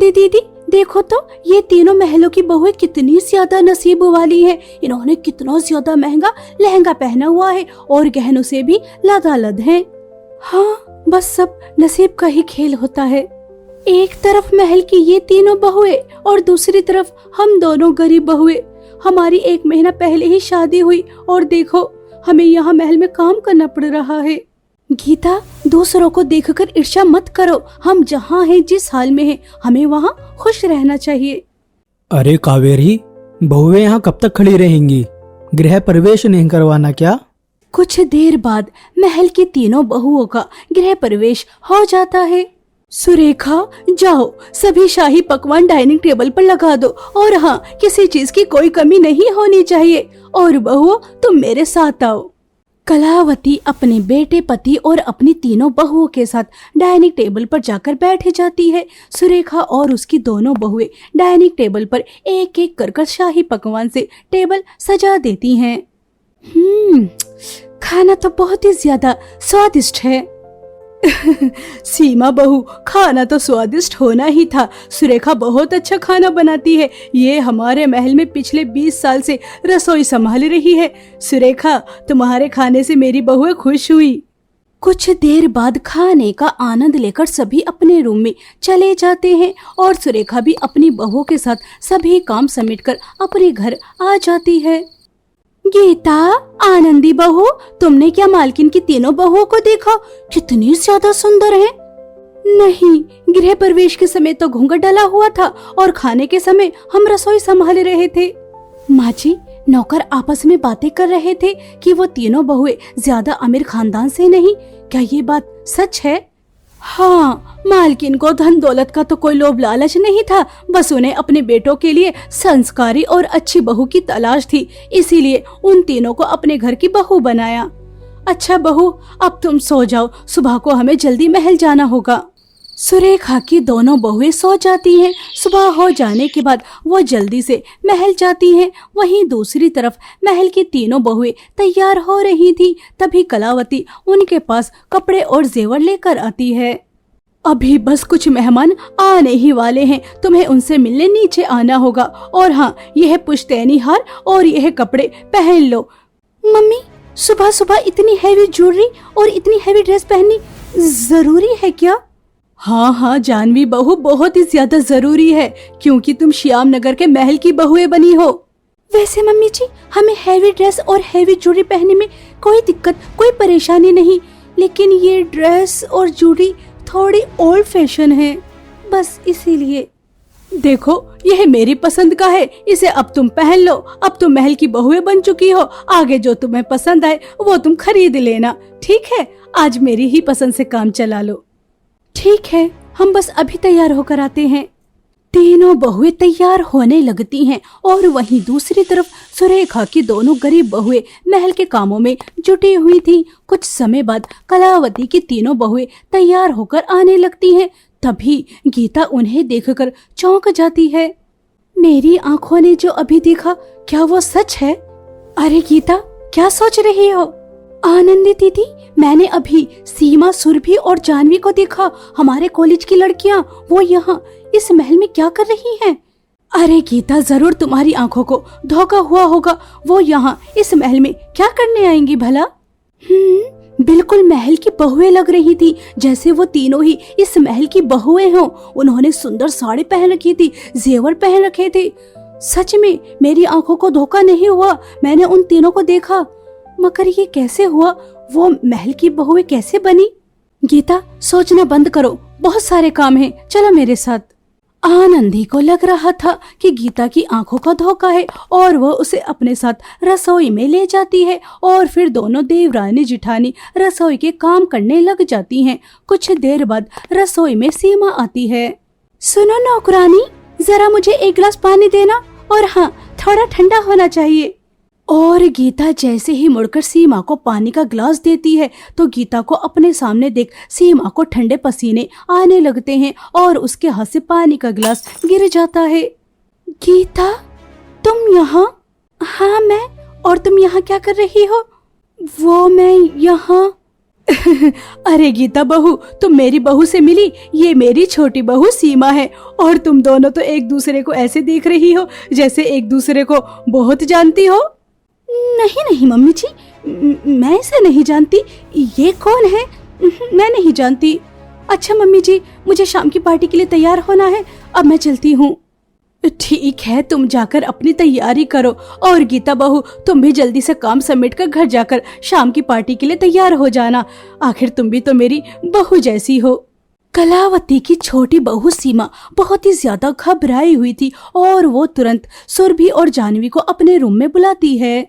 आनंदी दीदी, देखो तो ये तीनों महलों की बहुएं कितनी ज्यादा नसीब वाली हैं। इन्होंने कितना ज्यादा महंगा लहंगा पहना हुआ है और गहनों से भी लदालद हैं। हाँ, बस सब नसीब का ही खेल होता है। एक तरफ महल की ये तीनों बहुएं और दूसरी तरफ हम दोनों गरीब बहुएं। हमारी 1 महीना पहले ही शादी हुई और देखो हमें यहाँ महल में काम करना पड़ रहा है। गीता, दूसरों को देखकर ईर्ष्या मत करो। हम जहाँ हैं, जिस हाल में हैं, हमें वहाँ खुश रहना चाहिए। अरे कावेरी, बहुएं यहाँ कब तक खड़ी रहेंगी? गृह प्रवेश नहीं करवाना क्या? कुछ देर बाद महल की तीनों बहुओं का गृह प्रवेश हो जाता है। सुरेखा, जाओ सभी शाही पकवान डाइनिंग टेबल पर लगा दो और हाँ, किसी चीज की कोई कमी नहीं होनी चाहिए। और बहुओं, तुम मेरे साथ आओ। कलावती अपने बेटे, पति और अपनी तीनों बहुओं के साथ डाइनिंग टेबल पर जाकर बैठ जाती है। सुरेखा और उसकी दोनों बहुएं डाइनिंग टेबल पर एक एक कर शाही पकवान से टेबल सजा देती हैं। खाना तो बहुत ही ज्यादा स्वादिष्ट है। सीमा बहू, खाना तो स्वादिष्ट होना ही था। सुरेखा बहुत अच्छा खाना बनाती है। ये हमारे महल में पिछले 20 साल से रसोई संभाल रही है। सुरेखा, तुम्हारे खाने से मेरी बहुएं खुश हुई। कुछ देर बाद खाने का आनंद लेकर सभी अपने रूम में चले जाते हैं और सुरेखा भी अपनी बहुओं के साथ सभी काम समेटकर अपने घर आ जाती है। गीता, आनंदी बहू, तुमने क्या मालकिन की तीनों बहुओं को देखा? कितनी ज्यादा सुंदर है। नहीं, गृह प्रवेश के समय तो घूंघट डाला हुआ था और खाने के समय हम रसोई संभाल रहे थे। माँ जी, नौकर आपस में बातें कर रहे थे कि वो तीनों बहुएं ज्यादा अमीर खानदान से नहीं। क्या ये बात सच है? हाँ, मालकिन को धन दौलत का तो कोई लोभ लालच नहीं था। बस उन्हें अपने बेटों के लिए संस्कारी और अच्छी बहू की तलाश थी, इसीलिए उन तीनों को अपने घर की बहू बनाया। अच्छा बहू, अब तुम सो जाओ, सुबह को हमें जल्दी महल जाना होगा। सुरेखा की दोनों बहुएं सो जाती हैं। सुबह हो जाने के बाद वो जल्दी से महल जाती हैं। वहीं दूसरी तरफ महल की तीनों बहुएं तैयार हो रही थी। तभी कलावती उनके पास कपड़े और जेवर लेकर आती है। अभी बस कुछ मेहमान आने ही वाले हैं, तुम्हें उनसे मिलने नीचे आना होगा। और हाँ, यह पुश्तैनी हार और यह कपड़े पहन लो। मम्मी, सुबह सुबह इतनी हैवी ज्वेलरी और इतनी हैवी ड्रेस पहननी जरूरी है क्या? हाँ, जानवी बहू, बहुत ही ज्यादा जरूरी है, क्योंकि तुम श्याम नगर के महल की बहुएं बनी हो। वैसे मम्मी जी, हमें हैवी ड्रेस और हैवी ज्वेलरी पहनने में कोई दिक्कत, कोई परेशानी नहीं, लेकिन ये ड्रेस और ज्वेलरी थोड़ी ओल्ड फैशन है, बस इसीलिए। देखो, यह मेरी पसंद का है, इसे अब तुम पहन लो। अब तुम महल की बहुएं बन चुकी हो, आगे जो तुम्हें पसंद आए वो तुम खरीद लेना, ठीक है? आज मेरी ही पसंद से काम चला लो। ठीक है, हम बस अभी तैयार होकर आते हैं। तीनों बहुएं तैयार होने लगती हैं और वहीं दूसरी तरफ सुरेखा की दोनों गरीब बहुएं महल के कामों में जुटी हुई थीं। कुछ समय बाद कलावती की तीनों बहुएं तैयार होकर आने लगती हैं। तभी गीता उन्हें देखकर चौंक जाती है। मेरी आंखों ने जो अभी देखा, क्या वो सच है? अरे गीता, क्या सोच रही हो? आनंदी दीदी, मैंने अभी सीमा, सुरभि और जानवी को देखा। हमारे कॉलेज की लड़कियां, वो यहाँ इस महल में क्या कर रही हैं? अरे गीता, जरूर तुम्हारी आंखों को धोखा हुआ होगा। वो यहाँ इस महल में क्या करने आएंगी भला? बिल्कुल महल की बहुएं लग रही थी, जैसे वो तीनों ही इस महल की बहुएं हों। उन्होंने सुंदर साड़ी पहन रखी थी, जेवर पहन रखे थे। सच में मेरी आंखों को धोखा नहीं हुआ, मैंने उन तीनों को देखा। मगर ये कैसे हुआ? वो महल की बहुएं कैसे बनी? गीता, सोचना बंद करो, बहुत सारे काम हैं, चलो मेरे साथ। आनंदी को लग रहा था कि गीता की आंखों का धोखा है और वो उसे अपने साथ रसोई में ले जाती है और फिर दोनों देवरानी जिठानी रसोई के काम करने लग जाती हैं। कुछ देर बाद रसोई में सीमा आती है। सुनो नौकरानी, जरा मुझे 1 गिलास पानी देना, और हाँ, थोड़ा ठंडा होना चाहिए। और गीता जैसे ही मुड़कर सीमा को पानी का ग्लास देती है तो गीता को अपने सामने देख सीमा को ठंडे पसीने आने लगते हैं और उसके हाथ से पानी का गिलास गिर जाता है। गीता, तुम यहाँ? हाँ मैं, और तुम यहाँ क्या कर रही हो? वो मैं यहाँ। अरे गीता बहू, तुम मेरी बहू से मिली, ये मेरी छोटी बहू सीमा है और तुम दोनों तो एक दूसरे को ऐसे देख रही हो जैसे एक दूसरे को बहुत जानती हो। नहीं नहीं मम्मी जी, मैं इसे नहीं जानती। ये कौन है? मैं नहीं जानती। अच्छा मम्मी जी, मुझे शाम की पार्टी के लिए तैयार होना है, अब मैं चलती हूँ। ठीक है, तुम जाकर अपनी तैयारी करो और गीता बहू तुम भी जल्दी से काम समेट कर घर जाकर शाम की पार्टी के लिए तैयार हो जाना। आखिर तुम भी तो मेरी बहू जैसी हो। कलावती की छोटी बहू सीमा बहुत ही ज्यादा घबराई हुई थी और वो तुरंत सुरभि और जानवी को अपने रूम में बुलाती है।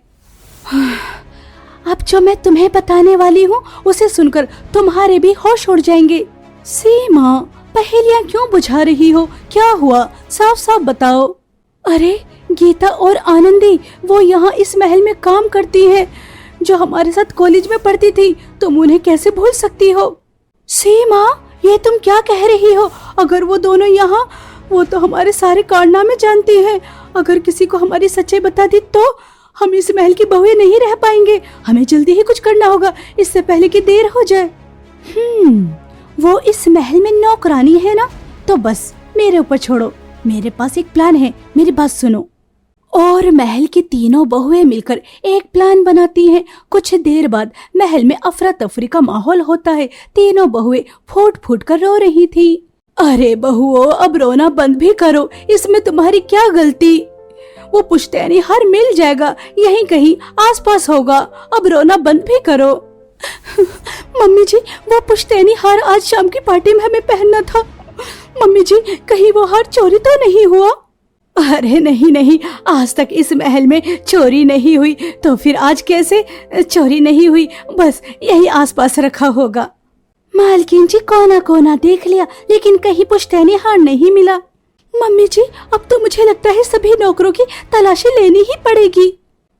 अब जो मैं तुम्हें बताने वाली हूँ उसे सुनकर तुम्हारे भी होश उड़ जाएंगे। सीमा, पहेलियां क्यों बुझा रही हो? क्या हुआ? साफ साफ बताओ। अरे गीता और आनंदी वो यहाँ इस महल में काम करती हैं, जो हमारे साथ कॉलेज में पढ़ती थी। तुम उन्हें कैसे भूल सकती हो? सीमा, ये तुम क्या कह रही हो? अगर वो दोनों यहाँ, वो तो हमारे सारे कारनामे जानती हैं। अगर किसी को हमारी सच्चाई बता दी तो हम इस महल की बहुएं नहीं रह पाएंगे। हमें जल्दी ही कुछ करना होगा, इससे पहले कि देर हो जाए। वो इस महल में नौकरानी है ना, तो बस मेरे ऊपर छोड़ो। मेरे पास एक प्लान है, मेरी बात सुनो। और महल की तीनों बहुएं मिलकर एक प्लान बनाती हैं। कुछ देर बाद महल में अफरा तफरी का माहौल होता है। तीनों बहुएं फूट फूट कर रो रही थी। अरे बहुओं, अब रोना बंद भी करो, इसमें तुम्हारी क्या गलती? वो पुश्तैनी हार मिल जाएगा, यहीं कहीं आसपास होगा। अब रोना बंद भी करो। मम्मी जी, वो पुश्तैनी हार आज शाम की पार्टी में हमें पहनना था। मम्मी जी, कहीं वो हार चोरी तो नहीं हुआ? अरे नहीं नहीं, आज तक इस महल में चोरी नहीं हुई, तो फिर आज कैसे चोरी नहीं हुई? बस यही आसपास रखा होगा। मालकिन जी, कोना कोना देख लिया, लेकिन कहीं पुश्तैनी हार नहीं मिला। मम्मी जी, अब तो मुझे लगता है सभी नौकरों की तलाशी लेनी ही पड़ेगी।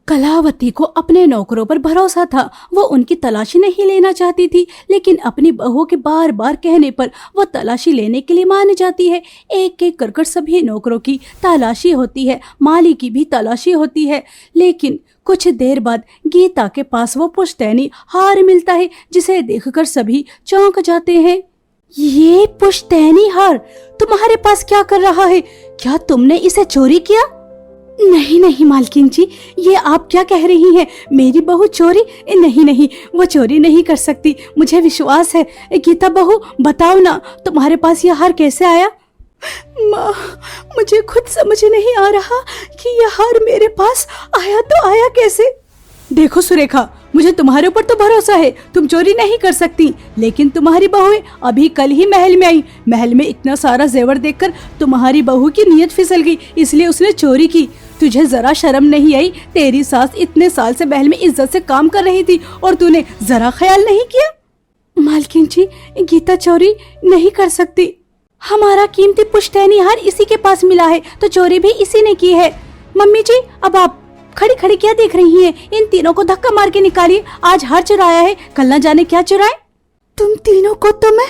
कलावती को अपने नौकरों पर भरोसा था। वो उनकी तलाशी नहीं लेना चाहती थी, लेकिन अपनी बहू के बार बार कहने पर वो तलाशी लेने के लिए मान जाती है। एक एक कर सभी नौकरों की तलाशी होती है, माली की भी तलाशी होती है। लेकिन कुछ देर बाद गीता के पास वो पुश्तैनी हार मिलता है, जिसे देखकर सभी चौंक जाते हैं। ये पुश्तैनी हार तुम्हारे पास क्या कर रहा है? क्या तुमने इसे चोरी किया? नहीं नहीं मालकिन जी, ये आप क्या कह रही हैं? मेरी बहू चोरी? नहीं नहीं, वो चोरी नहीं कर सकती, मुझे विश्वास है। गीता बहू, बताओ ना, तुम्हारे पास यह हार कैसे आया? माँ, मुझे खुद समझ नहीं आ रहा कि यह हार मेरे पास आया तो आया कैसे। देखो सुरेखा, मुझे तुम्हारे ऊपर तो भरोसा है, तुम चोरी नहीं कर सकती, लेकिन तुम्हारी बहू अभी कल ही महल में आई। महल में इतना सारा जेवर देखकर तुम्हारी बहू की नीयत फिसल गई, इसलिए उसने चोरी की। तुझे जरा शर्म नहीं आई? तेरी सास इतने साल से महल में इज्जत से काम कर रही थी और तूने जरा ख्याल नहीं किया? मालकिन जी, गीता चोरी नहीं कर सकती। हमारा कीमती पुश्तैनी हार इसी के पास मिला है, तो चोरी भी इसी ने की है। मम्मी जी, अब आप खड़ी खड़ी क्या देख रही हैं? इन तीनों को धक्का मार के निकालिए। आज हार चुराया है, कल न जाने क्या चुराए। तुम तीनों को तो मैं...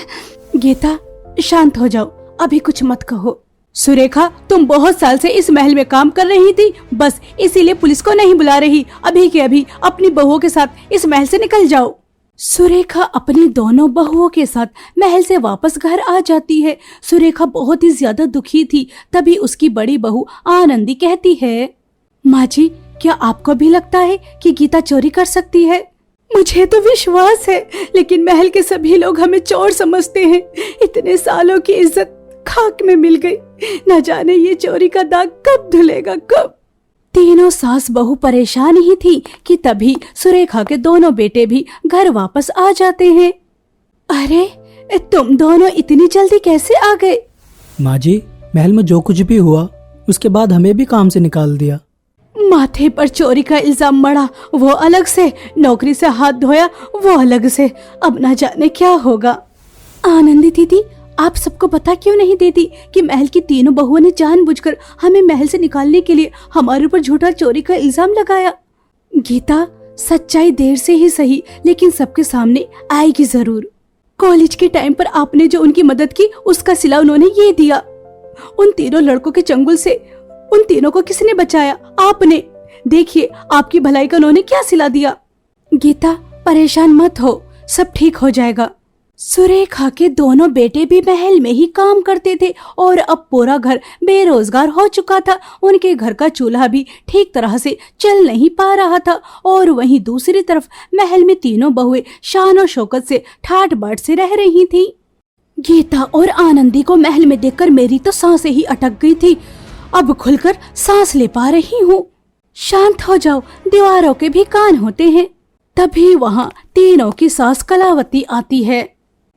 गीता, शांत हो जाओ, अभी कुछ मत कहो। सुरेखा, तुम बहुत साल से इस महल में काम कर रही थी, बस इसीलिए पुलिस को नहीं बुला रही। अभी के अभी अपनी बहुओं के साथ इस महल से निकल जाओ। सुरेखा अपनी दोनों बहुओं के साथ महल से वापस घर आ जाती है। सुरेखा बहुत ही ज्यादा दुखी थी। तभी उसकी बड़ी बहू आनंदी कहती है, माँ जी, क्या आपको भी लगता है कि गीता चोरी कर सकती है? मुझे तो विश्वास है, लेकिन महल के सभी लोग हमें चोर समझते हैं। इतने सालों की इज्जत खाक में मिल गई। न जाने ये चोरी का दाग कब धुलेगा, कब। तीनों सास बहू परेशान ही थी कि तभी सुरेखा के दोनों बेटे भी घर वापस आ जाते हैं। अरे, तुम दोनों इतनी जल्दी कैसे आ गए? माँ जी, महल में जो कुछ भी हुआ उसके बाद हमें भी काम से निकाल दिया। माथे पर चोरी का इल्जाम मड़ा, वो अलग से, नौकरी से हाथ धोया, वो अलग से। अब ना जाने क्या होगा। आनंदी दीदी, आप सबको बता क्यों नहीं देती कि महल की तीनों बहुओं ने जानबूझकर हमें महल से निकालने के लिए हमारे ऊपर झूठा चोरी का इल्जाम लगाया? गीता, सच्चाई देर से ही सही, लेकिन सबके सामने आएगी जरूर। कॉलेज के टाइम पर आपने जो उनकी मदद की, उसका सिला उन्होंने ये दिया। उन तीनों लड़कों के चंगुल से उन तीनों को किसने बचाया? आपने। देखिए, आपकी भलाई का उन्होंने क्या सिला दिया। गीता, परेशान मत हो, सब ठीक हो जाएगा। सुरेखा के दोनों बेटे भी महल में ही काम करते थे और अब पूरा घर बेरोजगार हो चुका था। उनके घर का चूल्हा भी ठीक तरह से चल नहीं पा रहा था और वहीं दूसरी तरफ महल में तीनों बहुएं शान और शौकत से ठाट बाट से रह रही थी। गीता और आनंदी को महल में देखकर मेरी तो सांसें ही अटक गई थी। अब खुलकर सांस ले पा रही हूँ। शांत हो जाओ, दीवारों के भी कान होते हैं। तभी वहाँ तीनों की सास कलावती आती है।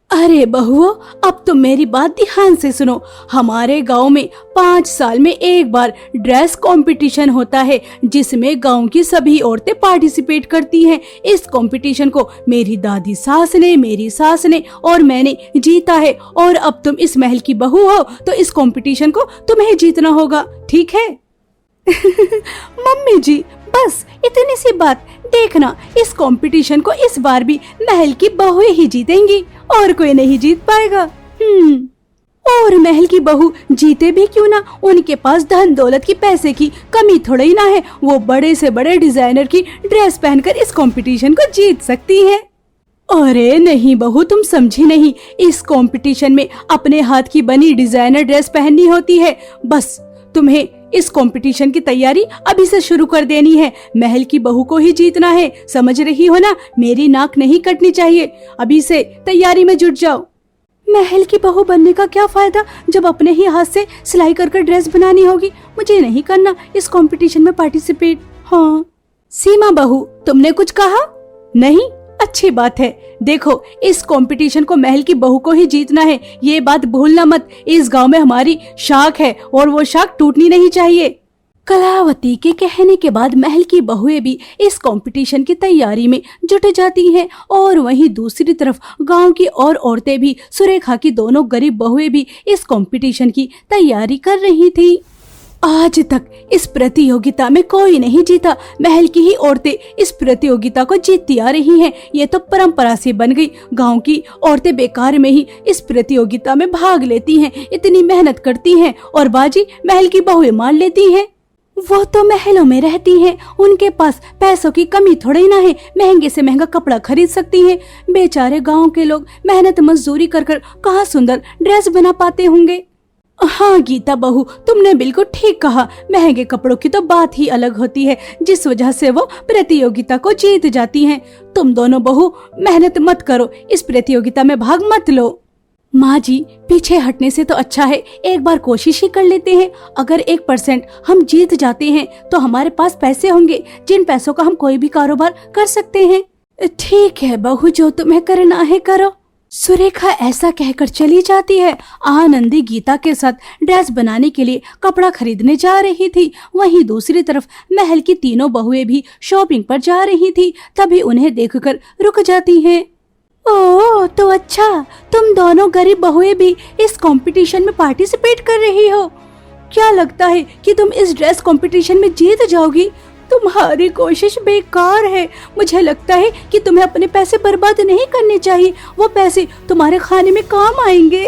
अरे बहुओं, अब तो मेरी बात ध्यान से सुनो। हमारे गांव में 5 साल में एक बार ड्रेस कंपटीशन होता है जिसमें गांव की सभी औरतें पार्टिसिपेट करती हैं। इस कंपटीशन को मेरी दादी सास ने, मेरी सास ने और मैंने जीता है और अब तुम इस महल की बहू हो तो इस कंपटीशन को तुम्हें जीतना होगा, ठीक है? मम्मी जी, बस इतनी सी बात। देखना, इस कंपटीशन को इस बार भी महल की बहुएं ही जीतेंगी और कोई नहीं जीत पाएगा। और महल की बहू जीते भी क्यों ना, उनके पास धन दौलत की, पैसे की कमी थोड़ा ही ना है। वो बड़े से बड़े डिजाइनर की ड्रेस पहनकर इस कंपटीशन को जीत सकती है। अरे नहीं बहू, तुम समझी नहीं। इस कंपटीशन में अपने हाथ की बनी डिजाइनर ड्रेस पहननी होती है। बस तुम्हें इस कंपटीशन की तैयारी अभी से शुरू कर देनी है। महल की बहू को ही जीतना है, समझ रही हो ना? मेरी नाक नहीं कटनी चाहिए। अभी से तैयारी में जुट जाओ। महल की बहू बनने का क्या फायदा जब अपने ही हाथ से सिलाई कर ड्रेस बनानी होगी। मुझे नहीं करना इस कंपटीशन में पार्टिसिपेट। हाँ सीमा बहू, तुमने कुछ कहा? नहीं, अच्छी बात है। देखो, इस कंपटीशन को महल की बहू को ही जीतना है, ये बात भूलना मत। इस गांव में हमारी शाख है और वो शाख टूटनी नहीं चाहिए। कलावती के कहने के बाद महल की बहुएं भी इस कंपटीशन की तैयारी में जुट जाती हैं और वहीं दूसरी तरफ गांव की और औरतें भी, सुरेखा की दोनों गरीब बहुएं भी इस कंपटीशन की तैयारी कर रही थी। आज तक इस प्रतियोगिता में कोई नहीं जीता। महल की ही औरतें इस प्रतियोगिता को जीतती आ रही हैं। ये तो परंपरा से बन गई। गांव की औरतें बेकार में ही इस प्रतियोगिता में भाग लेती हैं, इतनी मेहनत करती हैं और बाजी महल की बहुएं मान लेती हैं। वो तो महलों में रहती हैं, उनके पास पैसों की कमी थोड़ी ना है, महंगे से महंगा कपड़ा खरीद सकती हैं। बेचारे गाँव के लोग मेहनत मजदूरी कर कहाँ सुंदर ड्रेस बना पाते होंगे। हाँ गीता बहू, तुमने बिल्कुल ठीक कहा। महंगे कपड़ों की तो बात ही अलग होती है, जिस वजह से वो प्रतियोगिता को जीत जाती हैं। तुम दोनों बहू मेहनत मत करो, इस प्रतियोगिता में भाग मत लो। माँ जी, पीछे हटने से तो अच्छा है एक बार कोशिश ही कर लेते हैं। अगर 1% हम जीत जाते हैं तो हमारे पास पैसे होंगे, जिन पैसों का हम कोई भी कारोबार कर सकते हैं। ठीक है बहू, जो तुम्हें करना है करो। सुरेखा ऐसा कहकर चली जाती है। आनंदी गीता के साथ ड्रेस बनाने के लिए कपड़ा खरीदने जा रही थी। वहीं दूसरी तरफ महल की तीनों बहुएं भी शॉपिंग पर जा रही थी। तभी उन्हें देखकर रुक जाती हैं। ओह, तो अच्छा, तुम दोनों गरीब बहुएं भी इस कंपटीशन में पार्टिसिपेट कर रही हो। क्या लगता है कि तुम इस ड्रेस कंपटीशन में जीत जाओगी? तुम्हारी कोशिश बेकार है। मुझे लगता है कि तुम्हें अपने पैसे बर्बाद नहीं करने चाहिए, वो पैसे तुम्हारे खाने में काम आएंगे।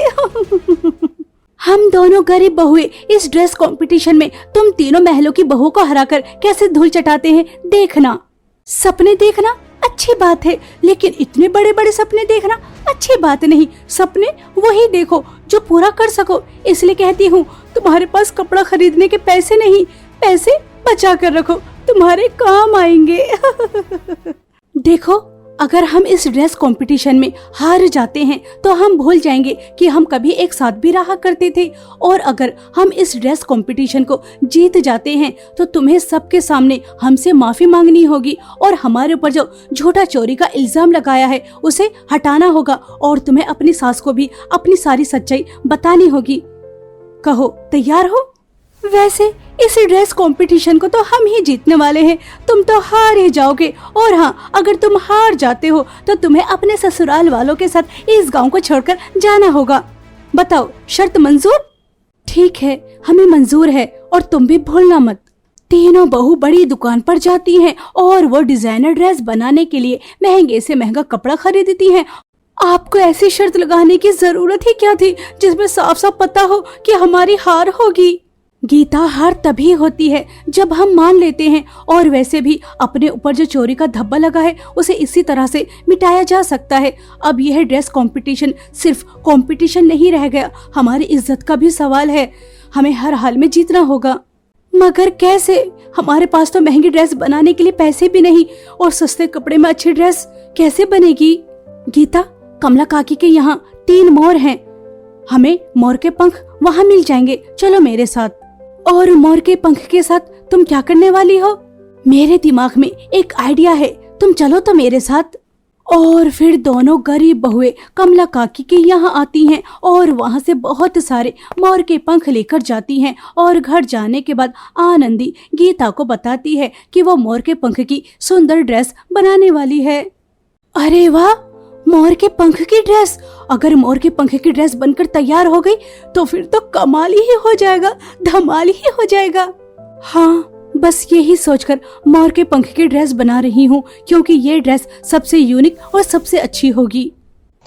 हम दोनों गरीब बहुएं इस ड्रेस कंपटीशन में तुम तीनों महलों की बहुओं को हराकर कैसे धूल चटाते हैं, देखना। सपने देखना अच्छी बात है, लेकिन इतने बड़े बड़े सपने देखना अच्छी बात नहीं। सपने वही देखो जो पूरा कर सको। इसलिए कहती हूँ, तुम्हारे पास कपड़ा खरीदने के पैसे नहीं, पैसे बचा कर रखो, तुम्हारे काम आएंगे। देखो, अगर हम इस ड्रेस कंपटीशन में हार जाते हैं तो हम भूल जाएंगे कि हम कभी एक साथ भी रहा करते थे। और अगर हम इस ड्रेस कंपटीशन को जीत जाते हैं तो तुम्हें सबके सामने हमसे माफी मांगनी होगी और हमारे ऊपर जो झूठा चोरी का इल्जाम लगाया है उसे हटाना होगा और तुम्हें अपनी सास को भी अपनी सारी सच्चाई बतानी होगी। कहो, तैयार हो? वैसे इस ड्रेस कंपटीशन को तो हम ही जीतने वाले हैं, तुम तो हार ही जाओगे। और हाँ, अगर तुम हार जाते हो तो तुम्हें अपने ससुराल वालों के साथ इस गांव को छोड़कर जाना होगा। बताओ, शर्त मंजूर? ठीक है, हमें मंजूर है और तुम भी भूलना मत। तीनों बहू बड़ी दुकान पर जाती हैं और वो डिजाइनर ड्रेस बनाने के लिए महंगे से महंगा कपड़ा खरीदती हैं। आपको ऐसी शर्त लगाने की जरूरत ही क्या थी जिसमें साफ साफ पता हो कि हमारी हार होगी। गीता, हार तभी होती है जब हम मान लेते हैं, और वैसे भी अपने ऊपर जो चोरी का धब्बा लगा है उसे इसी तरह से मिटाया जा सकता है। अब यह ड्रेस कंपटीशन सिर्फ कंपटीशन नहीं रह गया, हमारी इज्जत का भी सवाल है। हमें हर हाल में जीतना होगा। मगर कैसे? हमारे पास तो महंगी ड्रेस बनाने के लिए पैसे भी नहीं, और सस्ते कपड़े में अच्छी ड्रेस कैसे बनेगी? गीता, कमला काकी के यहाँ 3 मोर हैं, हमें मोर के पंख वहाँ मिल जाएंगे, चलो मेरे साथ। और मोर के पंख के साथ तुम क्या करने वाली हो? मेरे दिमाग में एक आइडिया है, तुम चलो तो मेरे साथ। और फिर दोनों गरीब बहुएं कमला काकी के यहाँ आती हैं और वहाँ से बहुत सारे मोर के पंख लेकर जाती हैं, और घर जाने के बाद आनंदी गीता को बताती है कि वो मोर के पंख की सुंदर ड्रेस बनाने वाली है। अरे वाह, मोर के पंख की ड्रेस! अगर मोर के पंख की ड्रेस बनकर तैयार हो गई तो फिर तो कमाल ही हो जाएगा, धमाल ही हो जाएगा। हाँ, बस यही सोचकर मोर के पंख की ड्रेस बना रही हूँ, क्योंकि ये ड्रेस सबसे यूनिक और सबसे अच्छी होगी।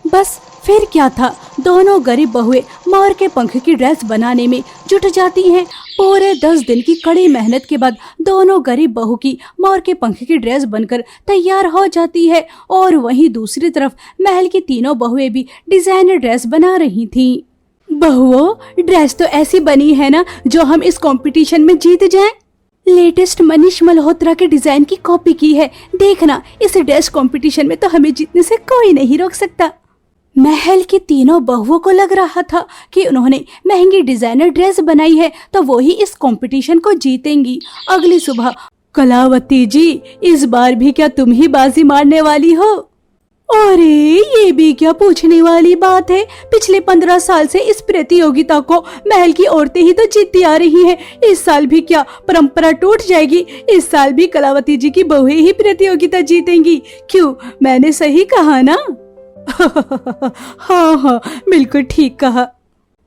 बस फिर क्या था, दोनों गरीब बहुएं मोर के पंख की ड्रेस बनाने में जुट जाती हैं। पूरे 10 दिन की कड़ी मेहनत के बाद दोनों गरीब बहू की मोर के पंख की ड्रेस बनकर तैयार हो जाती है। और वहीं दूसरी तरफ महल की तीनों बहुएं भी डिजाइनर ड्रेस बना रही थीं। बहुओं, ड्रेस तो ऐसी बनी है ना जो हम इस कंपटीशन में जीत जाएं। लेटेस्ट मनीष मल्होत्रा के डिजाइन की कॉपी की है, देखना इस ड्रेस कंपटीशन में तो हमें जीतने से कोई नहीं रोक सकता। महल की तीनों बहुओं को लग रहा था कि उन्होंने महंगी डिजाइनर ड्रेस बनाई है तो वो ही इस कंपटीशन को जीतेंगी। अगली सुबह, कलावती जी, इस बार भी क्या तुम ही बाजी मारने वाली हो? अरे ये भी क्या पूछने वाली बात है, पिछले 15 साल से इस प्रतियोगिता को महल की औरतें ही तो जीतती आ रही हैं। इस साल भी क्या परंपरा टूट जाएगी? इस साल भी कलावती जी की बहुएं ही प्रतियोगिता जीतेंगी। क्यों, मैंने सही कहा ना? हाँ हाँ, बिल्कुल ठीक कहा।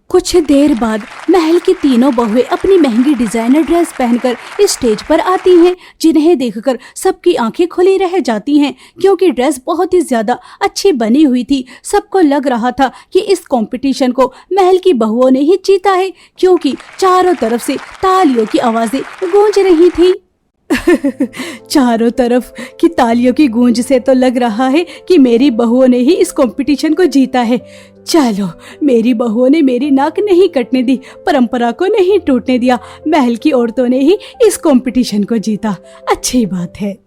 कुछ देर बाद महल की तीनों बहुएं अपनी महंगी डिजाइनर ड्रेस पहनकर इस स्टेज पर आती हैं, जिन्हें देखकर सबकी आंखें खुली रह जाती हैं, क्योंकि ड्रेस बहुत ही ज्यादा अच्छी बनी हुई थी। सबको लग रहा था कि इस कंपटीशन को महल की बहुओं ने ही जीता है, क्योंकि चारों तरफ से तालियों की आवाजें गूंज रही थी। चारों तरफ की तालियों की गूंज से तो लग रहा है कि मेरी बहुओं ने ही इस कंपटीशन को जीता है। चलो, मेरी बहुओं ने मेरी नाक नहीं कटने दी, परंपरा को नहीं टूटने दिया, महल की औरतों ने ही इस कंपटीशन को जीता। अच्छी बात है।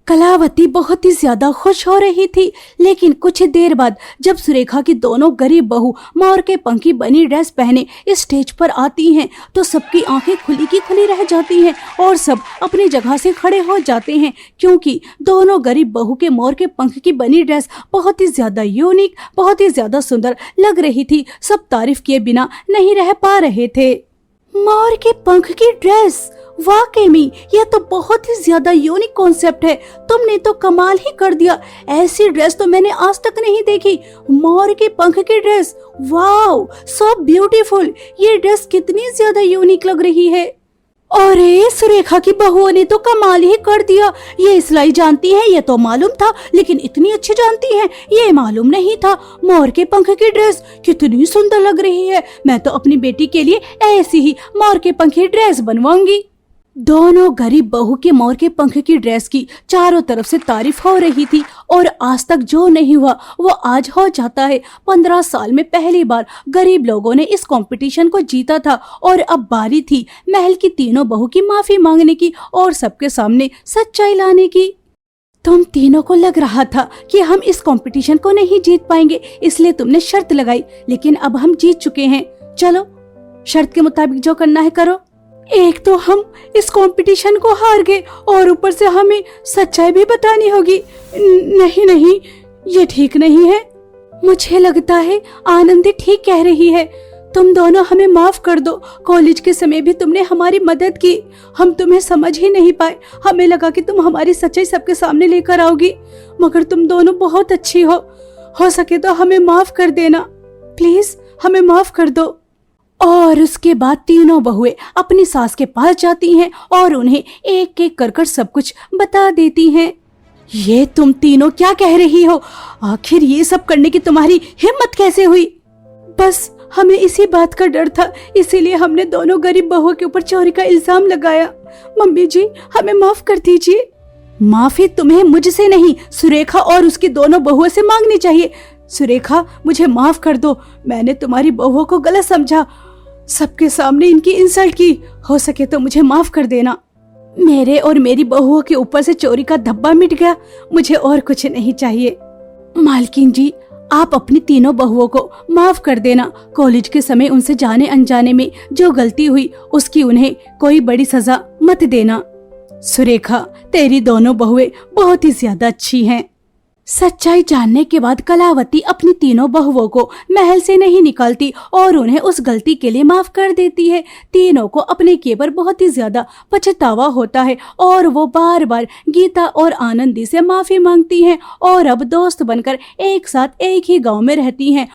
कलावती बहुत ही ज्यादा खुश हो रही थी, लेकिन कुछ देर बाद जब सुरेखा की दोनों गरीब बहू मोर के पंख की बनी ड्रेस पहने इस स्टेज पर आती हैं तो सबकी आंखें खुली की खुली रह जाती हैं और सब अपनी जगह से खड़े हो जाते हैं, क्योंकि दोनों गरीब बहू के मोर के पंख की बनी ड्रेस बहुत ही ज्यादा यूनिक, बहुत ही ज्यादा सुंदर लग रही थी। सब तारीफ किए बिना नहीं रह पा रहे थे। मोर के पंख की ड्रेस, वाकई में यह तो बहुत ही ज्यादा यूनिक कॉन्सेप्ट है। तुमने तो कमाल ही कर दिया, ऐसी ड्रेस तो मैंने आज तक नहीं देखी। मोर के पंख की ड्रेस, वाओ, सो ब्यूटीफुल। ये ड्रेस कितनी ज्यादा यूनिक लग रही है। अरे सुरेखा की बहुओं ने तो कमाल ही कर दिया। ये सिलाई जानती है ये तो मालूम था, लेकिन इतनी अच्छी जानती है ये मालूम नहीं था। मोर के पंख की ड्रेस कितनी सुंदर लग रही है। मैं तो अपनी बेटी के लिए ऐसी ही मोर के पंख की ड्रेस बनवाऊंगी। दोनों गरीब बहू के मोर के पंख की ड्रेस की चारों तरफ से तारीफ हो रही थी, और आज तक जो नहीं हुआ वो आज हो जाता है। 15 साल में पहली बार गरीब लोगों ने इस कंपटीशन को जीता था, और अब बारी थी महल की तीनों बहू की माफी मांगने की और सबके सामने सच्चाई लाने की। तुम तीनों को लग रहा था कि हम इस कंपटीशन को नहीं जीत पाएंगे, इसलिए तुमने शर्त लगाई, लेकिन अब हम जीत चुके हैं। चलो, शर्त के मुताबिक जो करना है करो। एक तो हम इस कंपटीशन को हार गए और ऊपर से हमें सच्चाई भी बतानी होगी। नहीं नहीं, ये ठीक नहीं है। मुझे लगता है आनंदी ठीक कह रही है। तुम दोनों हमें माफ कर दो। कॉलेज के समय भी तुमने हमारी मदद की, हम तुम्हें समझ ही नहीं पाए। हमें लगा कि तुम हमारी सच्चाई सबके सामने लेकर आओगी, मगर तुम दोनों बहुत अच्छी हो सके तो हमें माफ कर देना, प्लीज हमें माफ कर दो। और उसके बाद तीनों बहुएं अपनी सास के पास जाती हैं और उन्हें एक एक कर सब कुछ बता देती हैं। ये तुम तीनों क्या कह रही हो? आखिर ये सब करने की तुम्हारी हिम्मत कैसे हुई? बस हमें इसी बात का डर था, इसीलिए हमने दोनों गरीब बहुओं के ऊपर चोरी का इल्जाम लगाया। मम्मी जी, हमें माफ कर दीजिए। माफी तुम्हें मुझसे नहीं, सुरेखा और उसकी दोनों बहुओं से मांगनी चाहिए। सुरेखा, मुझे माफ कर दो, मैंने तुम्हारी बहुओं को गलत समझा, सबके सामने इनकी इंसल्ट की। हो सके तो मुझे माफ कर देना। मेरे और मेरी बहुओं के ऊपर से चोरी का धब्बा मिट गया, मुझे और कुछ नहीं चाहिए। मालकिन जी, आप अपनी तीनों बहुओं को माफ कर देना। कॉलेज के समय उनसे जाने अनजाने में जो गलती हुई उसकी उन्हें कोई बड़ी सजा मत देना। सुरेखा, तेरी दोनों बहुएं बहुत ही ज्यादा अच्छी हैं। सच्चाई जानने के बाद कलावती अपनी तीनों बहुओं को महल से नहीं निकालती और उन्हें उस गलती के लिए माफ कर देती है। तीनों को अपने किए पर बहुत ही ज्यादा पछतावा होता है और वो बार बार गीता और आनंदी से माफी मांगती हैं और अब दोस्त बनकर एक साथ एक ही गांव में रहती हैं